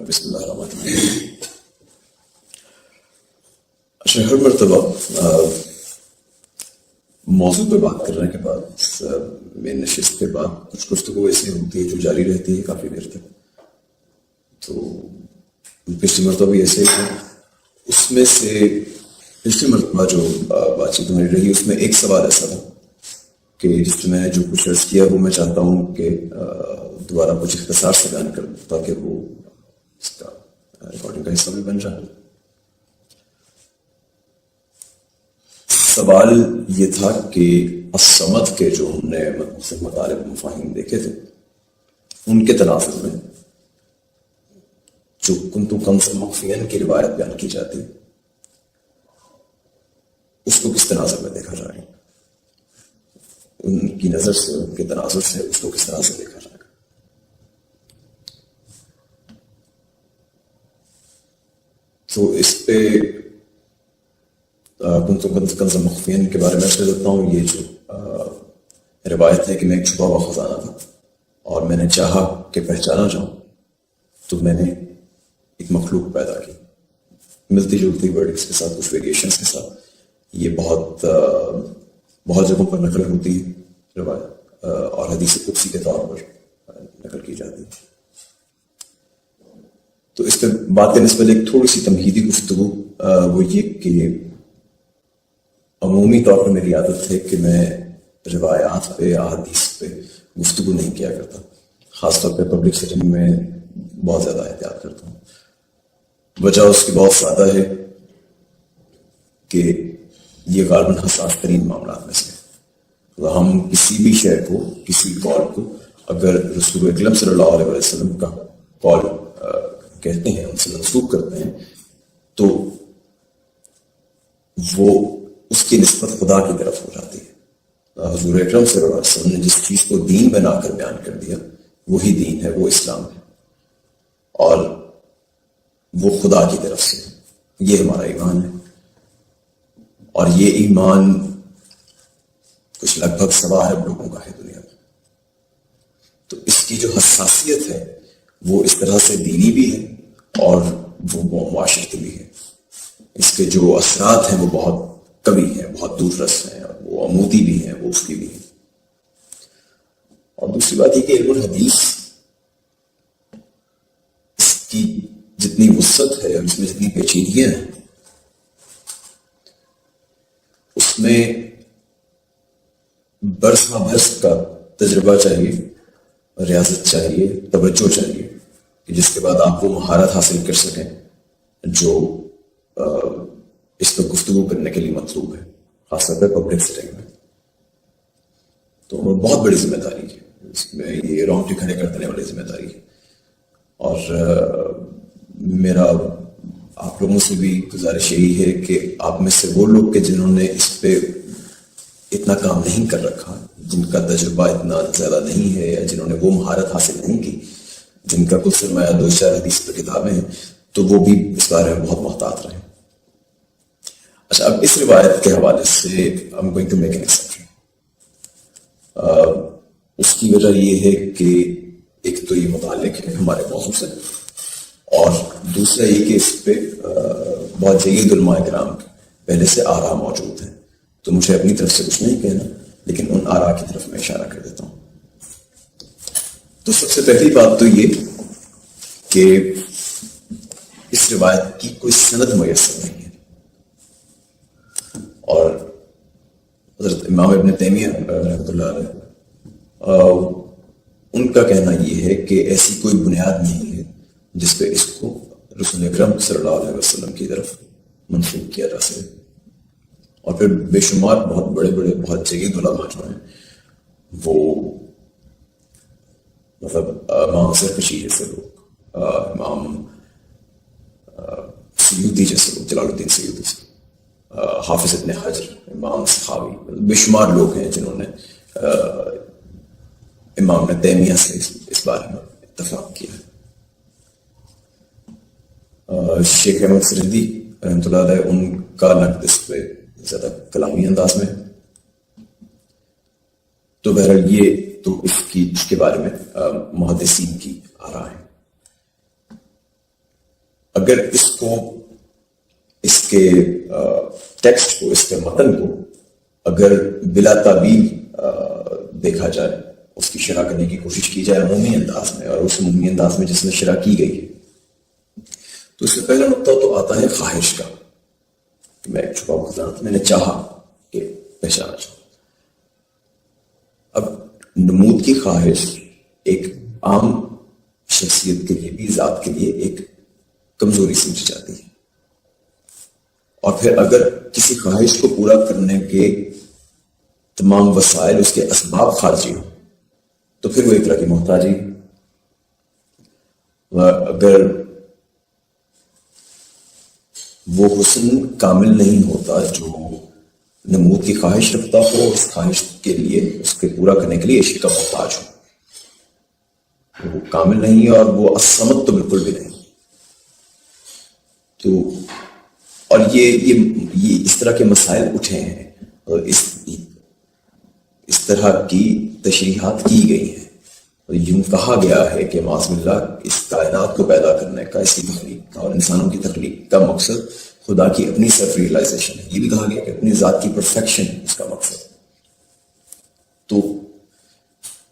بسم اللہ الرحمن الرحیم. اچھا، ہر مرتبہ موضوع پہ بات کرنے کے بعد میری نشست کے بعد کچھ گفتگو ایسی ہوتی ہے جو جاری رہتی ہے کافی دیر تک. تو پچھلی مرتبہ بھی ایسے ہی اس میں سے پچھلی مرتبہ جو بات چیت ہماری رہی اس میں ایک سوال ایسا تھا کہ جس میں جو کچھ عرض کیا وہ میں چاہتا ہوں کہ دوبارہ کچھ اختصار سے بیان کر دوں تاکہ وہ اس کا ریکارڈنگ کا حصہ بھی بن جائے. سوال یہ تھا کہ الصمد کے جو ہم نے مطالب مفاہیم دیکھے تھے ان کے تناظر میں جو کنتو کنزا مخفیا کی روایت بیان کی جاتی ہے اس کو کس تناظر میں دیکھا جائے گا، ان کی نظر سے ان کے تناظر سے اس کو کس طرح سے دیکھا جائے گا. تو اس پہ کنتو کنزا مخفیا کے بارے میں کہہ دیتا ہوں. یہ جو روایت ہے کہ میں ایک چھپا ہوا خزانہ تھا اور میں نے چاہا کہ پہچانا جاؤں تو میں نے ایک مخلوق پیدا کی ملتی جلتی ورڈز کے ساتھ، کچھ ویریشنز کے ساتھ. یہ بہت جگہوں پر نقل ہوتی ہے روایت اور حدیث قدسی کے طور پر نقل کی جاتی ہے. تو اس پہ بات کرنے سے پہلے ایک تھوڑی سی تمہیدی گفتگو وہ یہ کہ عمومی طور پر میری عادت ہے کہ میں روایات پہ یا حدیث پہ گفتگو نہیں کیا کرتا، خاص طور پہ پبلک سیٹنگ میں بہت زیادہ احتیاط کرتا ہوں. وجہ اس کی بہت زیادہ ہے کہ یہ غالباً حساس ترین معاملات میں سے ہم کسی بھی شے کو، کسی قول کو اگر رسول اکرم صلی اللہ علیہ وسلم کا قول کہتے ہیں، ان سے منسوب کرتے ہیں تو وہ اس کی نسبت خدا کی طرف ہو جاتی ہے. حضور اکرم صلی اللہ علیہ وسلم نے جس چیز کو دین بنا کر بیان کر دیا وہی دین ہے، وہ اسلام ہے اور وہ خدا کی طرف سے. یہ ہمارا ایمان ہے اور یہ ایمان کچھ لگ بھگ 1.25 ارب لوگوں کا ہے دنیا میں. تو اس کی جو حساسیت ہے وہ اس طرح سے دینی بھی ہے اور وہ معاشرتی بھی ہے. اس کے جو اثرات ہیں وہ بہت قوی ہیں، بہت دور رس ہیں، اور وہ عمودی بھی ہیں، وہ اس کی بھی ہیں. اور دوسری بات یہ کہ علم الحدیث اس کی جتنی وسعت ہے اور اس میں جتنی پیچیدگیاں ہیں اس میں برس ہاں برس کا تجربہ چاہیے، ریاضت چاہیے، توجہ چاہیے کہ جس کے بعد آپ وہ مہارت حاصل کر سکیں جو اس پہ گفتگو کرنے کے لیے مطلوب ہے، خاص طور پہ پبلک سیٹنگ میں. تو بہت بڑی ذمہ داری ہے اس میں، یہ رونگٹے کھڑے کر دینے والی ذمہ داری ہے. اور میرا آپ لوگوں سے بھی گزارش یہی ہے کہ آپ میں سے وہ لوگ کہ جنہوں نے اس پہ اتنا کام نہیں کر رکھا، جن کا تجربہ اتنا زیادہ نہیں ہے یا جنہوں نے وہ مہارت حاصل نہیں کی، جن کا کچھ سرمایہ 2-4 حدیث پر کتابیں ہیں، تو وہ بھی اس بارے میں بہت محتاط رہیں. اچھا، اب اس روایت کے حوالے سے I'm going to make an exception. اس کی وجہ یہ ہے کہ ایک تو یہ متعلق ہے ہمارے موضوع سے، اور دوسرا یہ کہ اس پہ بہت جید علماء کرام پہلے سے آراء موجود ہیں. تو مجھے اپنی طرف سے کچھ نہیں کہنا، لیکن ان آراء کی طرف میں اشارہ کر دیتا ہوں. تو سب سے پہلی بات تو یہ کہ اس روایت کی کوئی سند میسر نہیں ہے. اور حضرت امام ابن تیمیہ رحمۃ اللہ علیہ ان کا کہنا یہ ہے کہ ایسی کوئی بنیاد نہیں ہے جس پہ اس کو رسول اکرم صلی اللہ علیہ وسلم کی طرف منسوب کیا جا سکے. اور پھر بے شمار بہت بڑے بڑے بہت جید علماء جو ہیں وہ مطلب امام سرکشی جیسے لوگ، امام سیوطی جیسے لوگ، جلال الدین سیوطی سے، حافظ ابن حجر، امام سخاوی، بے شمار لوگ ہیں جنہوں نے امام ابن تیمیہ سے اس بارے میں اتفاق کیا ہے. شیخ احمد سرندی رحمۃ اللہ علیہ ان کا نقد اس پہ زیادہ کلامی انداز میں. تو بہرحال یہ تو اس کے بارے میں محدثین کی آراء ہیں. اگر اس کو، اس کے ٹیکسٹ کو، اس کے متن کو اگر بلا تعبیر دیکھا جائے، اس کی شرح کرنے کی کوشش کی جائے عمومی انداز میں، اور اس عمومی انداز میں جس میں شرح کی گئی ہے، تو اس سے پہلا نقطہ تو آتا ہے خواہش کا. میں ایک چھپا ہوا تھا، میں نے چاہا کہ پہچانا چاہوں. اب نمود کی خواہش ایک عام شخصیت کے لیے بھی، ذات کے لیے ایک کمزوری سمجھی جاتی ہے. اور پھر اگر کسی خواہش کو پورا کرنے کے تمام وسائل، اس کے اسباب خارجی ہوں، تو پھر وہ ایک طرح کی محتاجی. اگر وہ حسن کامل نہیں ہوتا جو نمود کی خواہش رکھتا ہو، اس خواہش کے لیے، اس کے پورا کرنے کے لیے عشق کا محتاج ہو، وہ کامل نہیں ہے، اور وہ الصمد تو بالکل بھی نہیں. تو اور یہ اس طرح کے مسائل اٹھے ہیں، اور اس طرح کی تشریحات کی گئی ہیں. یوں کہا گیا ہے کہ معاذ اللہ اس کائنات کو پیدا کرنے کا، اس کی تخلیق کا اور انسانوں کی تخلیق کا مقصد خدا کی اپنی سیلف ریئلائزیشن ہے. یہ بھی کہا گیا کہ اپنی ذات کی پرفیکشن اس کا مقصد. تو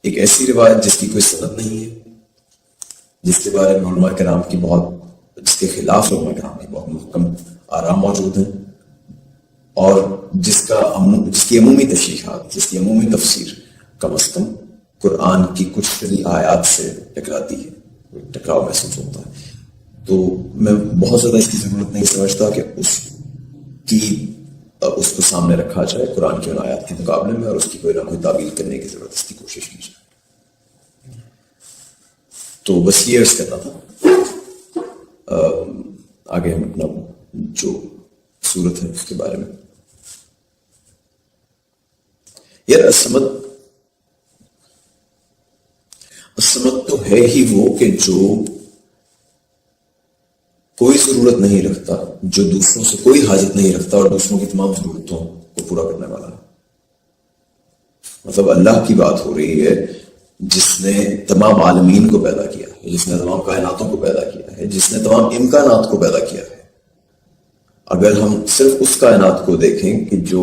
ایک ایسی روایت جس کی کوئی سند نہیں ہے، جس کے بارے میں علماء کرام کی بہت، جس کے خلاف علماء کرام کی بہت محکم آراء موجود ہیں، اور جس کی عمومی تشریحات، جس کی عمومی تفسیر کم از کم قرآن کی کچھ شرعی آیات سے ٹکراتی ہے، ٹکراؤ محسوس ہوتا ہے. تو میں بہت زیادہ اس کی ضرورت نہیں سمجھتا کہ اس کو سامنے رکھا جائے قرآن کی ان آیات کے مقابلے میں، اور اس کی کوئی نہ کوئی تعویل کرنے کی ضرورت، اس کی کوشش کی جائے. تو بس یہ عرض کرنا تھا. آگے ہم اپنا جو صورت ہے اس کے بارے میں. یار الصمد تو ہے ہی وہ کہ جو کوئی ضرورت نہیں رکھتا، جو دوسروں سے کوئی حاجت نہیں رکھتا، اور دوسروں کی تمام ضرورتوں کو پورا کرنے والا ہے. مطلب اللہ کی بات ہو رہی ہے جس نے تمام عالمین کو پیدا کیا ہے، جس نے تمام کائناتوں کو پیدا کیا ہے، جس نے تمام امکانات کو پیدا کیا ہے. اگر ہم صرف اس کائنات کو دیکھیں کہ جو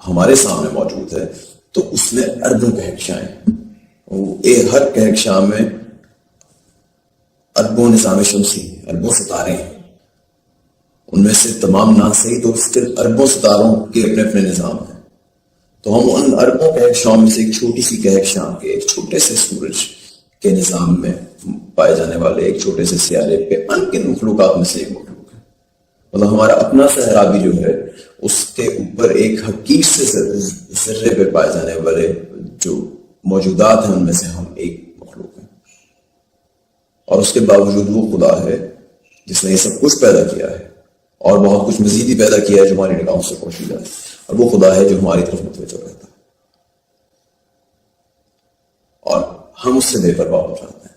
ہمارے سامنے موجود ہے، تو اس میں اربوں کہکشاں ہیں. ہر کہکشاں میں اربوں نظام شمسی ہیں، اربوں ستارے ہیں. ان میں سے تمام نہ صحیح تو صرف اربوں ستاروں کے اپنے اپنے نظام ہیں. تو ہم ان اربوں کہکشاں میں سے ایک چھوٹی سی کہکشاں کے، ایک چھوٹے سے سورج کے نظام میں پائے جانے والے ایک چھوٹے سے سیارے پہ ان کے مخلوقات میں سے ایک مخلوق ہے. مطلب ہمارا اپنا صحرا بھی جو ہے، اس کے اوپر ایک حقیر سے ذرے پہ پائے جانے والے جو موجودات ہیں، ان میں سے ہم ایک مخلوق ہیں. اور اس کے باوجود وہ خدا ہے جس نے یہ سب کچھ پیدا کیا ہے، اور بہت کچھ مزید ہی پیدا کیا ہے جو ہماری نگاہوں سے پوشیدہ ہے. اور وہ خدا ہے جو ہماری طرف متوجہ رہتا ہے، اور ہم اس سے بے پرواہ ہو جاتے ہیں.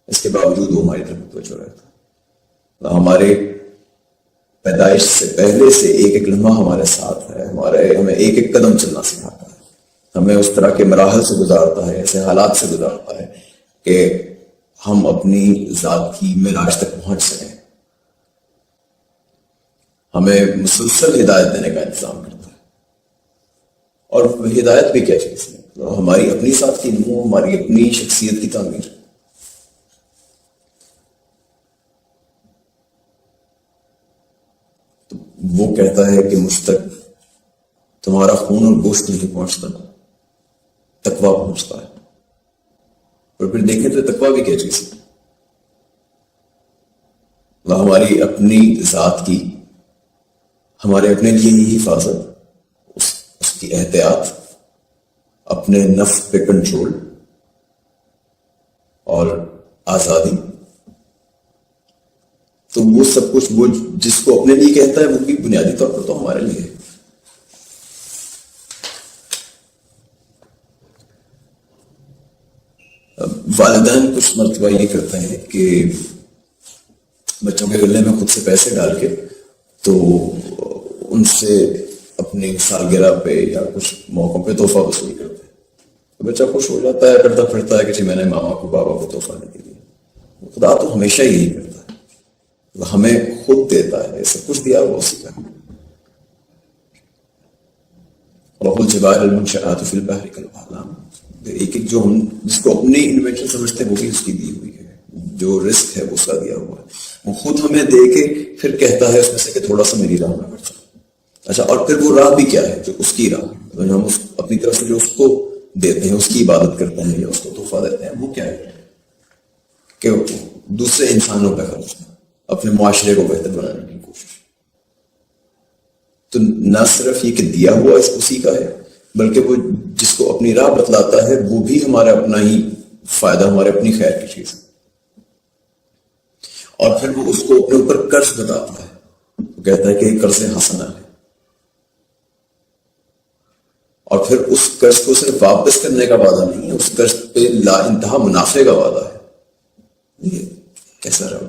اس کے باوجود وہ ہماری طرف متوجہ رہتا ہے. ہمارے پیدائش سے پہلے سے ایک ایک لمحہ ہمارے ساتھ ہے، ہمیں ایک ایک قدم چلنا سکھاتا ہے، ہمیں اس طرح کے مراحل سے گزارتا ہے، ایسے حالات سے گزارتا ہے کہ ہم اپنی ذات کی معراج تک پہنچ سکیں. ہمیں مسلسل ہدایت دینے کا انتظام کرتا ہے. اور ہدایت بھی کیا چیز ہے؟ ہماری اپنی ذات کی نمو، ہماری اپنی شخصیت کی تعمیر. تو وہ کہتا ہے کہ مجھ تک تمہارا خون اور گوشت نہیں پہنچتا، تقویٰ پہنچتا ہے. اور پھر دیکھیں تو تقویٰ بھی کیا چیز ہے؟ ہماری اپنی ذات کی، ہمارے اپنے لیے ہی حفاظت، اس کی احتیاط، اپنے نفس پہ کنٹرول اور آزادی. تو وہ سب کچھ وہ جس کو اپنے لیے کہتا ہے، وہ بھی بنیادی طور پر تو ہمارے لیے ہے. والدین کچھ مرتبہ یہ کرتے ہیں کہ بچوں کے گلے میں خود سے پیسے ڈال کے تو ان سے اپنی سالگرہ پہ یا کچھ موقعوں پہ تحفہ وصول کرتے ہیں. بچہ خوش ہو جاتا ہے، کرتا پھرتا ہے کہ جی میں نے ماما کو، بابا کو تحفہ نہیں دیا. خدا تو ہمیشہ یہی کرتا ہے. وہ ہمیں خود دیتا ہے، سب کچھ دیا ہوا اسی کا. رب الجبال المنشآت فی البحر کالأعلام، ایک ایک جو ہم جس کو اپنی انوینشن سمجھتے ہیں وہ بھی اس کی دی ہوئی ہے، جو رزق ہے وہ اس کا دیا ہوا ہے. وہ خود ہمیں دے کے پھر کہتا ہے اس میں سے کہ تھوڑا سا میری راہ میں بڑھ جاؤ. اچھا، اور پھر وہ راہ بھی کیا ہے؟ جو اس کی راہ، ہم اپنی طرف سے جو اس کو دیتے ہیں، اس کی عبادت کرتے ہیں یا اس کو تحفہ دیتے ہیں، وہ کیا ہے کہ دوسرے انسانوں پہ خرچ، اپنے معاشرے کو بہتر بنانے کی کوشش. تو نہ صرف یہ کہ دیا ہوا اسی کا ہے، بلکہ وہ جس کو اپنی راہ بتلاتا ہے وہ بھی ہمارا اپنا ہی فائدہ، ہمارے اپنی خیر کی چیز ہے. اور پھر وہ اس کو اپنے اوپر قرض بتاتا ہے، وہ کہتا ہے کہ یہ قرض حسنہ ہے، اور پھر اس قرض کو صرف واپس کرنے کا وعدہ نہیں ہے، اس قرض پہ لا انتہا منافع کا وعدہ ہے. یہ کیسا رہا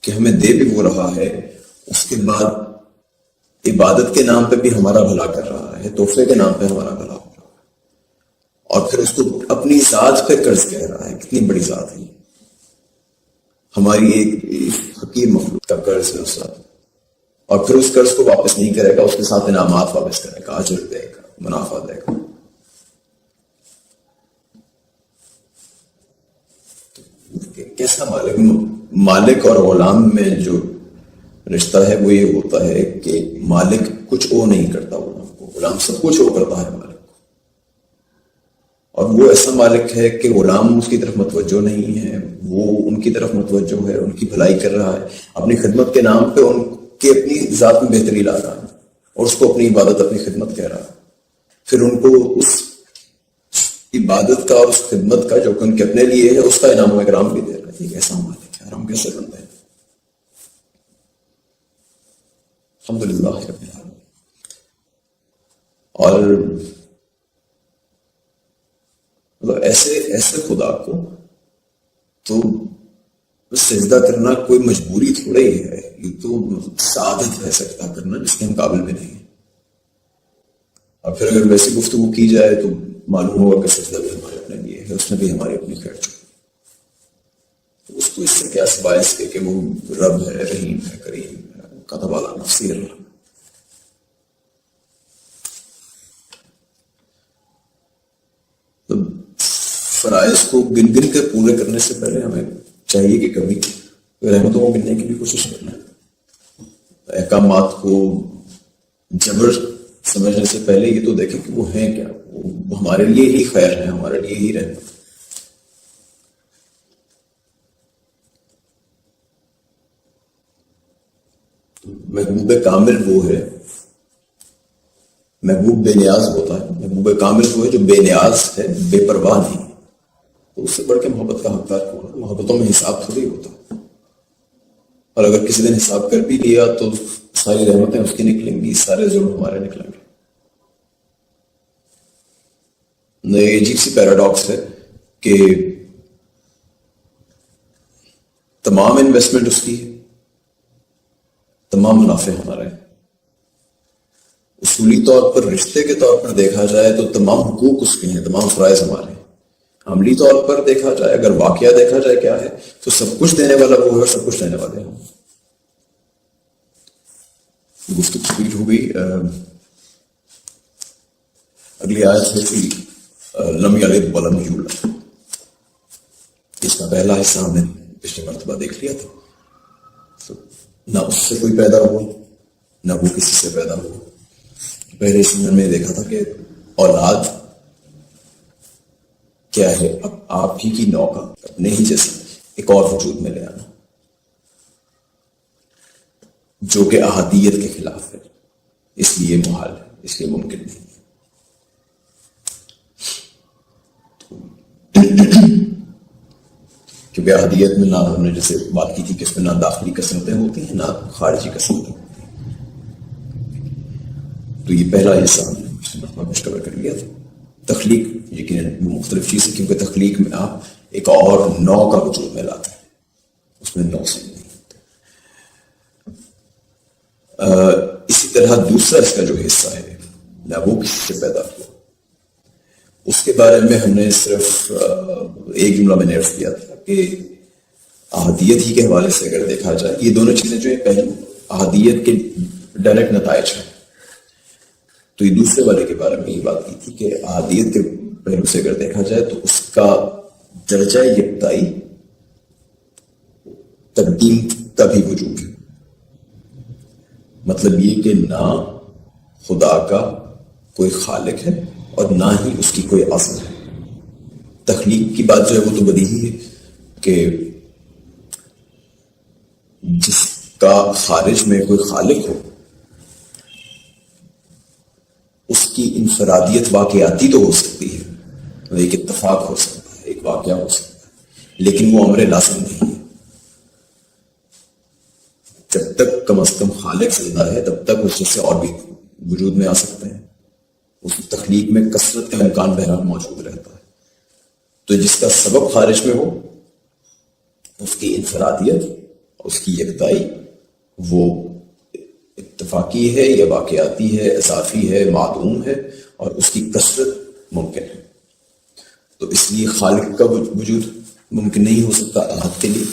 کہ ہمیں دے بھی وہ رہا ہے، اس کے بعد عبادت کے نام پہ بھی ہمارا بھلا کر رہا ہے، تحفے کے نام پہ ہمارا بھلا ہو رہا ہے، اور پھر اس کو اپنی ذات پہ قرض کہہ رہا ہے. کتنی بڑی ذات ہے ہماری، ایک حقیر مخلوق کا قرض ہے اس ذات، اور پھر اس قرض کو واپس نہیں کرے گا، اس کے ساتھ انعامات واپس کرے گا، اجر دے گا، منافع دے گا. کیسا مالک اور غلام میں جو رشتہ ہے وہ یہ ہوتا ہے کہ مالک کچھ او نہیں کرتا غلام کو، غلام سب کچھ او کرتا ہے مالک کو. اور وہ ایسا مالک ہے کہ غلام اس کی طرف متوجہ نہیں ہے، وہ ان کی طرف متوجہ ہے، ان کی بھلائی کر رہا ہے، اپنی خدمت کے نام پہ ان کی اپنی ذات میں بہتری لا رہا ہے، اور اس کو اپنی عبادت، اپنی خدمت کہہ رہا ہے. پھر ان کو اس عبادت کا اور اس خدمت کا جو کہ ان کے اپنے لیے ہے اس کا انعام و اکرام بھی دے رہا ہے. ایک ایسا مالک ہے، اور ہم کیسے بنتے ہیں؟ الحمدللہ رب العالمین. اور ایسے خدا کو تو سجدہ کرنا کوئی مجبوری تھوڑا ہی ہے، یہ تو سعادت ہے سجدہ کرنا، جس کے ہم قابل بھی نہیں ہیں. اور پھر اگر ویسی گفتگو کی جائے تو معلوم ہوگا کہ سجدہ بھی ہمارے اپنے لیے ہے، اس میں بھی ہماری اپنی خیر چھوڑی. اس کو اس سے کیا سوائے اس کے کہ وہ رب ہے، رحیم ہے، کریم ہے، کتب علی نفسی الرحمہ. تو فرائض کو گن گن کے پورے کرنے سے پہلے ہمیں چاہیے کہ کبھی رحمتوں کو گننے کی بھی کوشش کرنا ہے. احکامات کو جبر سمجھنے سے پہلے یہ تو دیکھیں کہ وہ ہیں کیا، وہ ہمارے لیے ہی خیر ہے، ہمارے لیے ہی رحمت. محبوب کامل وہ ہے، محبوب بے نیاز ہوتا ہے، محبوب کامل وہ ہے جو بے نیاز ہے، بے پرواہ نہیں. تو اس سے بڑھ کے محبت کا حقدار کون ہے؟ محبتوں میں حساب تھوڑی ہوتا، اور اگر کسی دن حساب کر بھی لیا تو ساری رحمتیں اس کی نکلیں گی، سارے ظلم ہمارے نکلیں گے. یہ عجیب سی پیراڈاکس ہے کہ تمام انویسٹمنٹ اس کی ہے، تمام منافع ہمارے ہیں. اصولی طور پر رشتے کے طور پر دیکھا جائے تو تمام حقوق اس کے ہیں، تمام فرائض ہمارے ہیں. عملی طور پر دیکھا جائے، اگر واقعہ دیکھا جائے کیا ہے، تو سب کچھ دینے والا وہ ہے اور سب کچھ لینے والے ہیں. گفتگو سپیڈ ہو گئی. اگلی آیت ہے کہ لم یلد ولم یولد. اس کا پہلا حصہ ہم نے پچھلی مرتبہ دیکھ لیا تھا. تو نہ اس سے کوئی پیدا ہوا، نہ وہ کسی سے پیدا ہوا. پہلے اس میں ہم نے دیکھا تھا کہ اولاد کیا ہے؟ اب آپ ہی کی نوع کا، اپنے ہی جیسے ایک اور وجود میں لے آنا، جو کہ احادیت کے خلاف ہے، اس لیے محال ہے، اس لیے ممکن نہیں ہے. کیونکہ احادیت میں نہ ہم نے جیسے بات کی تھی کہ اس میں نہ داخلی قسمتیں ہوتی ہیں نہ خارجی قسمتیں ہوتی ہیں. تو یہ پہلا حصہ ہم نے پچھلے مرتبہ کور کر لیا تھا. تخلیق یقیناً مختلف چیز ہے، کیونکہ تخلیق میں آپ ایک اور نوع کا وجود میں لاتے ہیں، اس میں نوع سے نہیں ہوتے. اسی طرح دوسرا اس کا جو حصہ ہے، نہ وہ کسی سے پیدا ہوا، اس کے بارے میں ہم نے صرف ایک جملہ میں نے عرض کیا تھا کہ احادیت ہی کے حوالے سے اگر دیکھا جائے، یہ دونوں چیزیں جو ہے پہلو احادیت کے ڈائریکٹ نتائج ہیں. تو یہ دوسرے والے کے بارے میں یہ بات کی تھی کہ احادیت کے پہلو سے اگر دیکھا جائے تو اس کا درجہ یکتائی تقدیم کا بھی وجود ہے. مطلب یہ کہ نہ خدا کا کوئی خالق ہے اور نہ ہی اس کی کوئی اصل ہے. تخلیق کی بات جو ہے وہ تو بدیہی ہے کہ جس کا خارج میں کوئی خالق ہو اس کی انفرادیت واقعاتی تو ہو سکتی ہے، ایک اتفاق ہو سکتا ہے، ایک واقعہ ہو سکتا ہے، لیکن وہ امر لازم نہیں ہے. جب تک کم از کم خالق زندہ ہے تب تک اس جیسے اور بھی وجود میں آ سکتے ہیں. اس تخلیق میں کثرت کا امکان بہرحال موجود رہتا ہے. تو جس کا سبب خارج میں ہو اس کی انفرادیت، اس کی یکتائی وہ اتفاقی ہے یا واقعاتی ہے، اضافی ہے، معدوم ہے، اور اس کی کثرت ممکن ہے. تو اس لیے خالق کا وجود ممکن نہیں ہو سکتا احد کے لیے،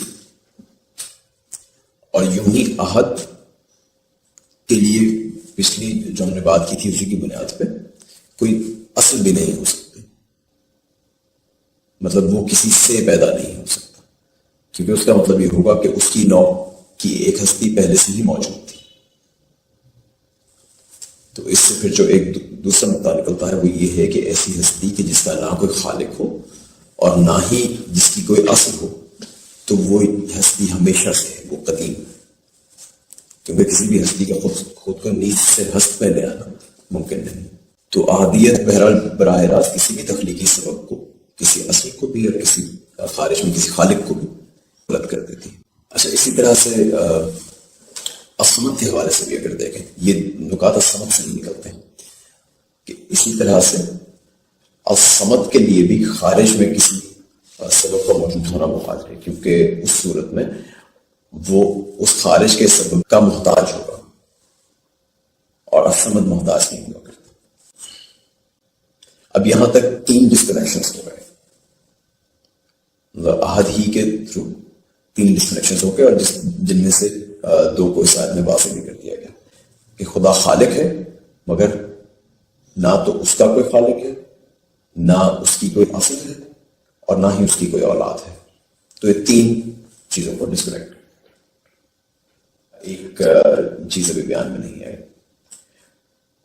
اور یوں ہی احد کے لیے پچھلی جو ہم نے بات کی تھی اسی کی بنیاد پہ کوئی اصل بھی نہیں ہو سکتی. مطلب وہ کسی سے پیدا نہیں ہو سکتا، کیونکہ اس کا مطلب یہ ہوگا کہ اس کی نوع کی ایک ہستی پہلے سے ہی موجود تھی. تو اس سے پھر جو ایک دوسرا نقطہ نکلتا ہے وہ یہ ہے کہ ایسی ہستی کہ جس کا نہ کوئی خالق ہو اور نہ ہی جس کی کوئی اصل ہو، تو وہ ہستی ہمیشہ سے ہے، وہ قدیم ہے. کیونکہ کسی بھی ہستی کا خود کو نیز سے ہست میں لے آنا ممکن نہیں. تو احادیت بہرحال براہ راست کسی بھی تخلیقی سبب کو، کسی اصل کو بھی اور کسی خارج میں کسی خالق کو بھی غلط کر دیتی ہے. اچھا، اسی طرح سے الصمد کے حوالے سے بھی اگر دیکھیں، یہ نکات الصمد سے نہیں نکلتے ہیں کہ اسی طرح سے الصمد کے لیے بھی خارج میں کسی سبب کا موجود ہونا محال ہے، کیونکہ اس صورت میں وہ اس خارج کے سبب کا محتاج ہوگا اور الصمد محتاج نہیں ہوا کرتا. اب یہاں تک 3 ڈسکنیکشنز ہو گئے، مطلب احد ہی کے تھرو 3 ڈسکنیکشنز ہو گئے، اور جن میں سے 2 کو اس آیت میں واضح بھی کر دیا گیا کہ خدا خالق ہے مگر نہ تو اس کا کوئی خالق ہے، نہ اس کی کوئی اصل ہے، اور نہ ہی اس کی کوئی اولاد ہے. تو یہ 3 چیزوں کو ڈسکنیکٹ. ایک چیز ابھی بیان میں نہیں آئی،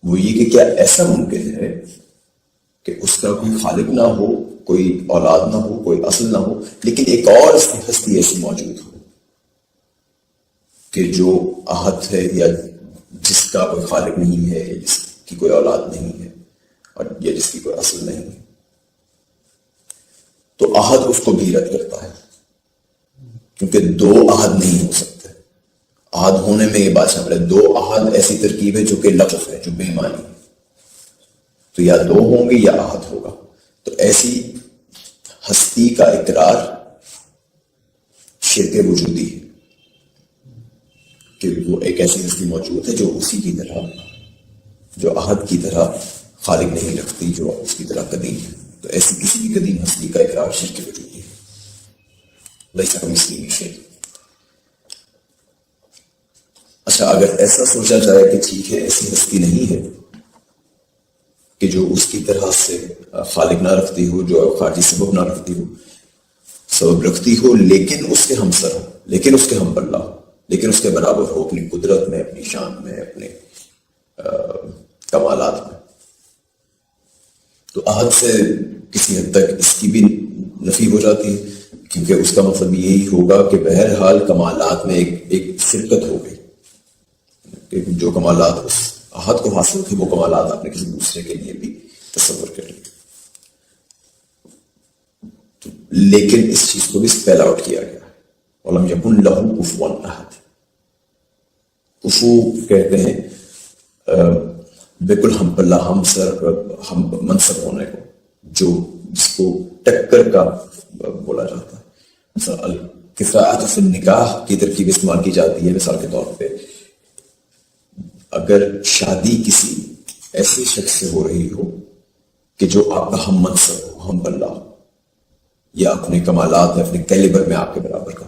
وہ یہ کہ کیا ایسا ممکن ہے کہ اس کا کوئی خالق نہ ہو، کوئی اولاد نہ ہو، کوئی اصل نہ ہو، لیکن ایک اور ہستی ایسی موجود ہو کہ جو احد ہے یا جس کا کوئی خالق نہیں ہے، یا جس کی کوئی اولاد نہیں ہے، اور یا جس کی کوئی اصل نہیں ہے. تو احد اس کو بھی رد کرتا ہے، کیونکہ 2 احد نہیں ہو سکتے. احد ہونے میں یہ بات شامل ہے. 2 احد ایسی ترکیب ہے جو کہ لفظ ہے، جو بے معنی ہے. تو یا 2 ہوں گے یا احد ہوگا. تو ایسی ہستی کا اقرار شرک وجودی ہے کہ وہ ایک ایسی ہستی موجود ہے جو اسی کی طرح، جو احد کی طرح خالق نہیں رکھتی، جو اس کی طرح قدیم ہے. تو ایسی کسی بھی قدیم ہستی کا اقرار شرک وجودی ہے. لیس کمثلہ شیء. اچھا، اگر ایسا سوچا جائے کہ ٹھیک ہے ایسی ہستی نہیں ہے کہ جو اس کی طرح سے خالق نہ رکھتی ہو، جو خارجی سبب نہ رکھتی ہو، سبب رکھتی ہو لیکن اس کے ہمسر ہو، لیکن اس کے ہم پلہ ہو، لیکن اس کے برابر ہو اپنی قدرت میں، اپنی شان میں، اپنے کمالات میں، تو احد سے کسی حد تک اس کی بھی نفی ہو جاتی ہے، کیونکہ اس کا مطلب یہی ہوگا کہ بہرحال کمالات میں ایک شرکت ہو گئی، کہ جو کمالات اس احد کو حاصل تھے وہ کمالات آپ نے کسی دوسرے کے لیے بھی تصور کر لیے. لیکن اس چیز کو بھی اسپیل آؤٹ کیا گیا ہے. وَلَمْ يَكُنْ لَهُ كُفُوًا أَحَدٌ. کفو کہتے ہیں بالکل ہم پلہ، ہم سر، ہم منصب ہونے کو، جو جس کو ٹکر کا بولا جاتا ہے. مثلا الکفاءۃ فی النکاح کی ترکیب استعمال کی جاتی ہے. مثال کے طور پہ اگر شادی کسی ایسے شخص سے ہو رہی ہو کہ جو آپ کا ہم منصب ہو، ہم پلہ ہو، یا اپنے کمالات میں، اپنے کیلیبر میں آپ کے برابر کا،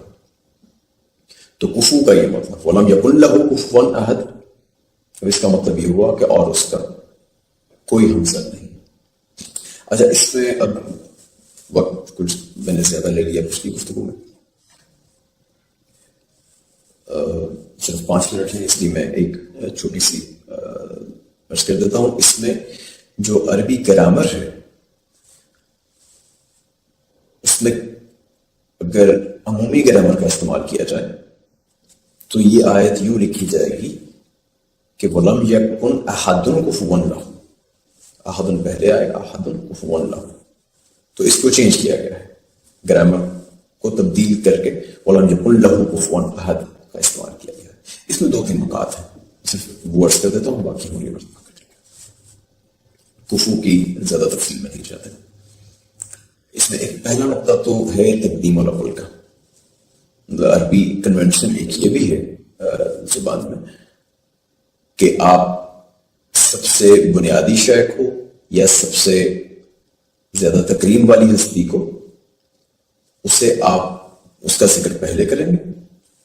تو کفو کا یہ مطلب وَلَمْ يَكُنْ لَهُ كُفُوًا أَحَدٌ، اب اس کا مطلب یہ ہوا کہ اور اس کا کوئی ہمسر نہیں۔ اچھا اس میں اب وقت کچھ میں نے زیادہ لے لیا پچھلی گفتگو میں، صرف 5 منٹ ہیں، اس لیے میں ایک چھوٹی سی عرض کر دیتا ہوں۔ اس میں جو عربی گرامر ہے اس میں اگر عمومی گرامر کا استعمال کیا جائے تو یہ آیت یوں لکھی جائے گی کہ وَلَمْ يَكُنْ أَحَدٌ كُفُوًا لَهُ، احد پہلے آئے گا، احد كُفُوًا لَهُ، تو اس کو چینج کیا گیا ہے، گرامر کو تبدیل کر کے وَلَمْ يَكُنْ لَهُ كُفُوًا أَحَدٌ کا استعمال کیا گیا ہے۔ اس میں 2-3 نکات ہیں، صرف وہ عرض کر دیتا ہوں، باقی ہوں یہ کفو کی زیادہ تفصیل میں نہیں جاتے۔ اس میں ایک پہلا نقطہ تو ہے تقدیم الاول کا، عربی کنونشن ایک یہ بھی ہے زبان میں کہ آپ سب سے بنیادی شے کو یا سب سے زیادہ تکریم والی ہستی کو اسے آپ اس کا ذکر پہلے کریں گے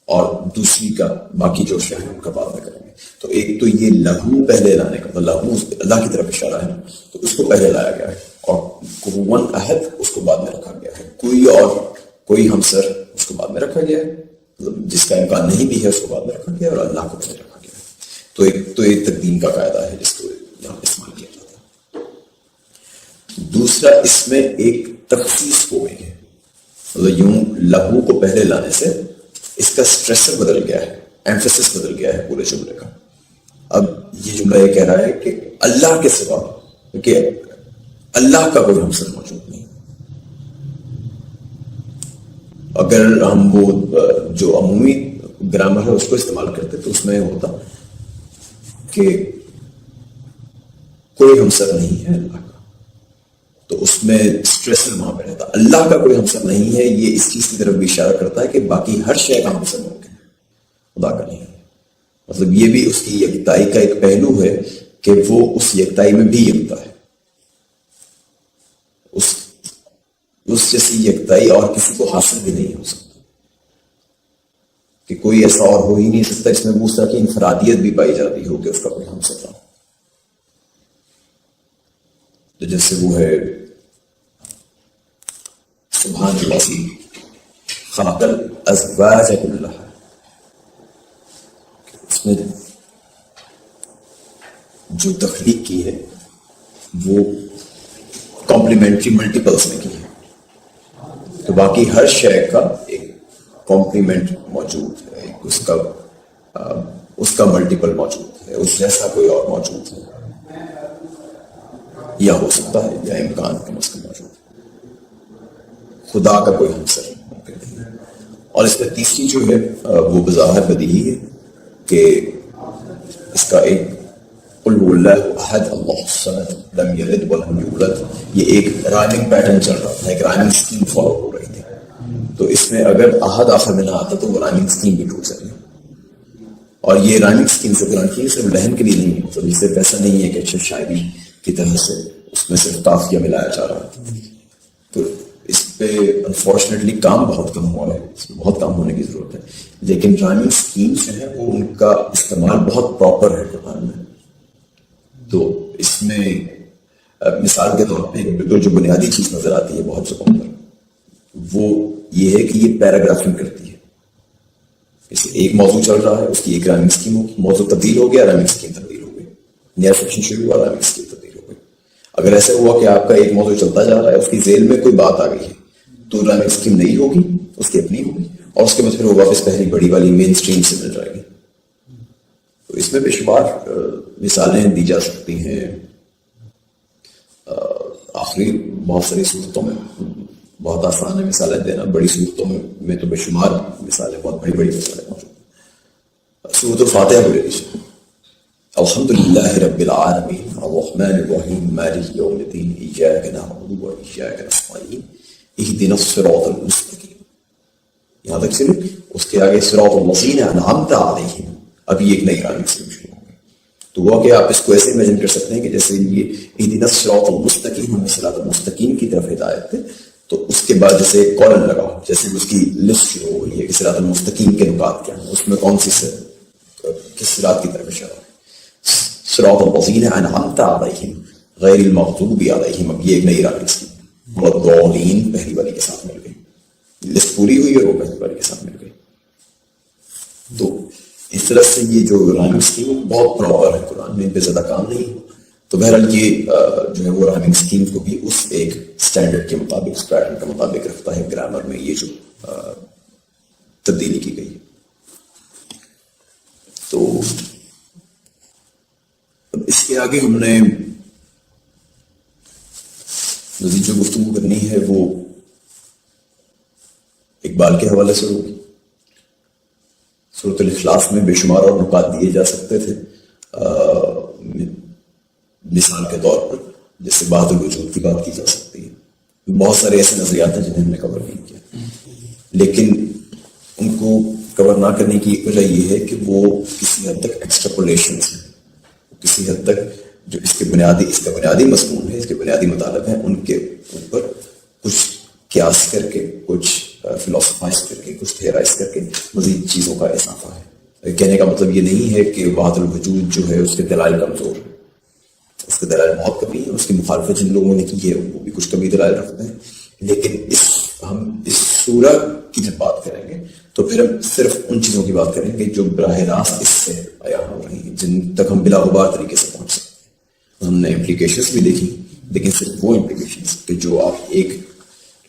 اور دوسری کا باقی جو شے ہیں ان کا بعد میں کریں گے۔ تو ایک تو یہ لہو پہلے لانے کا، لہو اللہ کی طرف اشارہ ہے تو اس کو پہلے لایا گیا ہے، اور کفواً احد اس کو بعد میں رکھا گیا ہے، کوئی ہمسر اس کو بعد میں رکھا گیا ہے، جس کا امکان نہیں بھی ہے اس کو بعد میں رکھا گیا ہے، اور اللہ کو پہلے رکھا گیا ہے۔ تو ایک تقدیم کا قاعدہ ہے جس کو یہاں استعمال کیا جاتا ہے۔ دوسرا اس میں ایک تخصیص ہو گئی ہے، مطلب یوں لہو کو پہلے لانے سے اس کا سٹریسر بدل گیا ہے، ایمفیسس بدل گیا ہے پورے جملے کا۔ اب یہ جملہ یہ کہہ رہا ہے کہ اللہ کے سوا، کہ اللہ کا کوئی ہمسر موجود نہیں۔ اگر ہم وہ جو عمومی گرامر ہے اس کو استعمال کرتے تو اس میں ہوتا کہ کوئی ہمسر نہیں ہے اللہ کا، تو اس میں سٹریسر وہاں پہ رہتا، اللہ کا کوئی ہمسر نہیں ہے، یہ اس چیز کی طرف بھی اشارہ کرتا ہے کہ باقی ہر شے کا ہمسر ممکن ہے، خدا کا نہیں ہے۔ مطلب یہ بھی اس کی یکتائی کا ایک پہلو ہے کہ وہ اس یکتائی میں بھی یکتا ہے، اس جیسی یکتائی اور کسی کو حاصل بھی نہیں ہو سکتی، کہ کوئی ایسا اور ہو ہی نہیں سکتا اس میں موسیٰ کی انفرادیت بھی پائی جاتی ہو کہ اس کا کوئی ہمسر نہ ہو۔ تو جیسے وہ ہے سبحان اللہ خلق الازواج کلھا، اس میں جو تخلیق کی ہے وہ کمپلیمنٹری ملٹیپلس میں کی ہے، تو باقی ہر شے کا ایک کمپلیمنٹ موجود ہے، اس کا ملٹیپل موجود ہے، اس جیسا کوئی اور موجود ہے، یا ہو سکتا ہے یا امکان کم از کم موجود ہے، خدا کا کوئی ہمسر ممکن نہیں ہے۔ اور اس میں تیسری جو ہے وہ بظاہر بدیہی ہے کہ اس کا ایک قل هو اللہ احد اللہ الصمد لم یلد ولم یولد، یہ ایک رائمنگ پیٹرن چل رہا تھا، ایک رائمنگ اسکیم فالو ہو رہی تھی، تو اس میں اگر احد آخر میں نہ آتا تو وہ رائمنگ اسکیم بھی ٹوٹ سکتی، اور یہ رائمنگ اسکیم سے قرآن کی صرف لہن کے لیے نہیں ہے، مطلب یہ صرف ایسا نہیں ہے کہ اچھا شاعری کی طرح سے اس میں صرف قافیہ ملایا جا رہا ہے، تو اس پہ انفارچونیٹلی کام بہت کم ہوا ہے، اس میں بہت کام ہونے کی ضرورت ہے، لیکن رائمنگ اسکیمس جو ہیں وہ ان کا استعمال بہت پراپر ہے قرآن میں۔ تو اس میں مثال کے طور پہ بالکل جو بنیادی چیز نظر آتی ہے بہت جگہوں پر وہ یہ ہے کہ یہ پیراگرافنگ کرتی ہے، جیسے ایک موضوع چل رہا ہے اس کی ایک رائمنگ اسکیم ہوگی، موضوع تبدیل ہو گیا رائمنگ اسکیم تبدیل ہو گئی، نیا سیکشن شروع ہوا رائمنگ اسکیم تبدیل ہو گئی۔ اگر ایسا ہوا کہ آپ کا ایک موضوع چلتا جا رہا ہے اس کی ذیل میں کوئی بات آ گئی ہے تو رائمنگ اسکیم نہیں ہوگی، اس کی اپنی ہوگی، اور اس کے بعد پھر وہ واپس پہلی بڑی والی مین اسٹریم سے مل جائے گی۔ تو اس میں بے شمار مثالیں دی جا سکتی ہیں، آخری بہت ساری صورتوں میں بہت آسان ہے مثالیں دینا، بڑی صورتوں میں تو بے شمار مثالیں، بہت بڑی بڑی مثالیں موجود ہیں۔ سورۃ الفاتحہ کو لے لیجیے، الحمد للہ رب العالمین الرحمن الرحیم مالک یوم الدین ایاک نعبد و ایاک نستعین اہدنا الصراط المستقیم، یہاں تک صرف، اس کے آگے صراط الذین انعمت علیہم، ابھی ایک نئی رائمنگ اسکیم شروع ہو گئی۔ تو وہ کہ آپ اس کو ایسے امیجن کر سکتے ہیں کہ جیسے یہ اہدنا الصراط المستقیم، ہمیں صراط المستقیم کی طرف ہدایت ہے، تو اس کے بعد جیسے کالم لگاؤ، جیسے اس کی لسٹ شروع ہو رہی ہے کہ صراط المستقیم کے نکات کیا ہیں، اس میں کون سی کس صراط کی طرف اشارہ ہے، صراط الذین انعمت علیہم غیر المغضوب علیہم. اب یہ ایک نئی رائٹنگ کی والضالین پہلی والی کے ساتھ مل گئی، لسٹ پوری ہوئی اور وہ پہلی والی کے ساتھ مل گئی. تو اس طرح سے یہ جو رائمنگ اسکیم وہ بہت پراپر ہے، قرآن میں ان پہ زیادہ کام نہیں ہو. تو بہرحال یہ جو ہے وہ رائمنگ اسکیم کو بھی اس ایک اسٹینڈرڈ کے مطابق، اس پیٹرن کے مطابق رکھتا ہے. گرامر میں یہ جو تبدیلی کی گئی. تو اس کے آگے ہم نے مزید جو گفتگو کرنی ہے وہ اقبال کے حوالے سے ہوگی. سورۃ الاخلاص میں بے شمار اور نکات دیے جا سکتے تھے، مثال کے طور پر جیسے بات الوجود کی بات کی جا سکتی ہے. بہت سارے ایسے نظریات ہیں جنہیں ہم نے کور نہیں کیا، لیکن ان کو کور نہ کرنے کی وجہ یہ ہے کہ وہ کسی حد تک ایکسٹراپولیشنز ہیں، کسی حد تک جو اس کا بنیادی مضمون ہے، اس کے بنیادی مطالب ہیں، ان کے اوپر کچھ قیاس کر کے، کچھ فلاسفائز کر کے، کچھ تھیورائز کر کے مزید چیزوں کا اضافہ ہے. کہنے کا مطلب یہ نہیں ہے کہ وحدت الوجود جو ہے اس کے دلائل کمزور ہیں، اس کے دلائل بہت کمی ہے. اس کی مخالفت جن لوگوں نے کی ہے وہ بھی کچھ کمی دلائل رکھتے ہیں، لیکن ہم اس سورہ کی جب بات کریں گے تو پھر ہم صرف ان چیزوں کی بات کریں گے جو براہ راست اس سے بیان ہو رہی ہیں، جن تک ہم بلا غبار طریقے سے پہنچ سکتے ہیں. ہم نے امپلیکیشنز بھی دیکھی، لیکن صرف وہ امپلیکیشنز کہ جو آپ ایک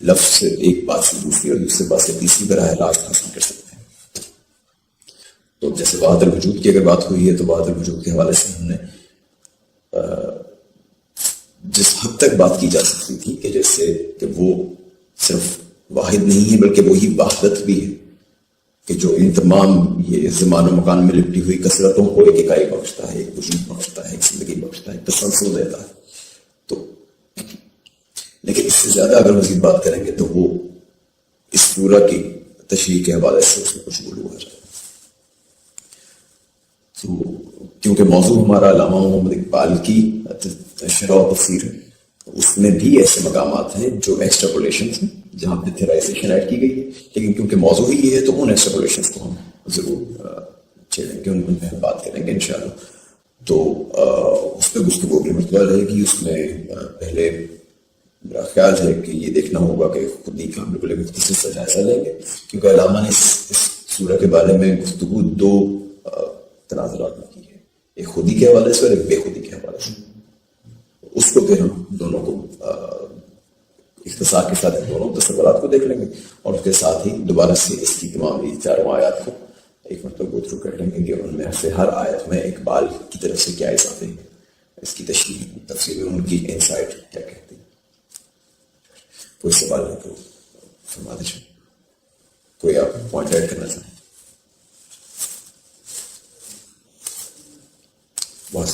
لفظ سے ایک بات سے دوسری اور دوسرے بات سے تیسری براہ راست حاصل کر سکتے ہیں. تو جیسے وحدت الوجود کی اگر بات ہوئی ہے تو وحدت الوجود کے حوالے سے ہم نے جس حد تک بات کی جا سکتی تھی کہ جیسے کہ وہ صرف واحد نہیں ہے بلکہ وہی وحدت بھی ہے کہ جو ان تمام یہ زمان و مکان میں لپٹی ہوئی کثرتوں کو ایک اکائی بخشتا ہے، ایک وجود بخشتا ہے، ایک زندگی بخشتا ہے، تسلسل دیتا ہے. تو لیکن اس سے زیادہ اگر مزید بات کریں گے تو وہ اس سورہ کی تشریح کے حوالے سے اس میں کچھ غلو ہو جائے. تو کیونکہ موضوع ہمارا علامہ محمد اقبال کی شرح و تفسیر ہے، اس میں بھی ایسے مقامات ہیں جو ایکسٹراپولیشنز ہیں جہاں پہ تھیورائزیشن ایڈ کی گئی ہے، لیکن کیونکہ موضوع ہی یہ ہے تو ان ایکسٹراپولیشنز کو ہم ضرور چھیڑیں گے، ان پہ بات کریں گے انشاءاللہ. تو اس پہ گفتگو کی مرتبہ رہے گی. اس میں پہلے میرا خیال ہے کہ یہ دیکھنا ہوگا کہ خودی کا بالکل ایک مختصر سا جائزہ لیں گے، کیونکہ علامہ نے اس سورہ کے بارے میں گفتگو دو تناظرات میں کی ہے، ایک خودی کے حوالے سے اور ایک بے خودی کے حوالے سے. اس کو پھر ہم دونوں کو اختصار کے ساتھ دونوں تصورات کو دیکھ لیں گے، اور اس کے ساتھ ہی دوبارہ سے اس کی تمام چاروں آیات کو ایک مرتبہ گو تھرو کر لیں گے کہ ان میں سے ہر آیت میں اقبال کی طرف سے کیا اضافے ہیں، اس کی تشریح تفصیل میں ان کی انسائٹ کیا کہتی ہے. کوئی سوال ہے تو فرما دیجیے، کوئی آپ پوائنٹ ایڈ کرنا چاہیں؟ بہت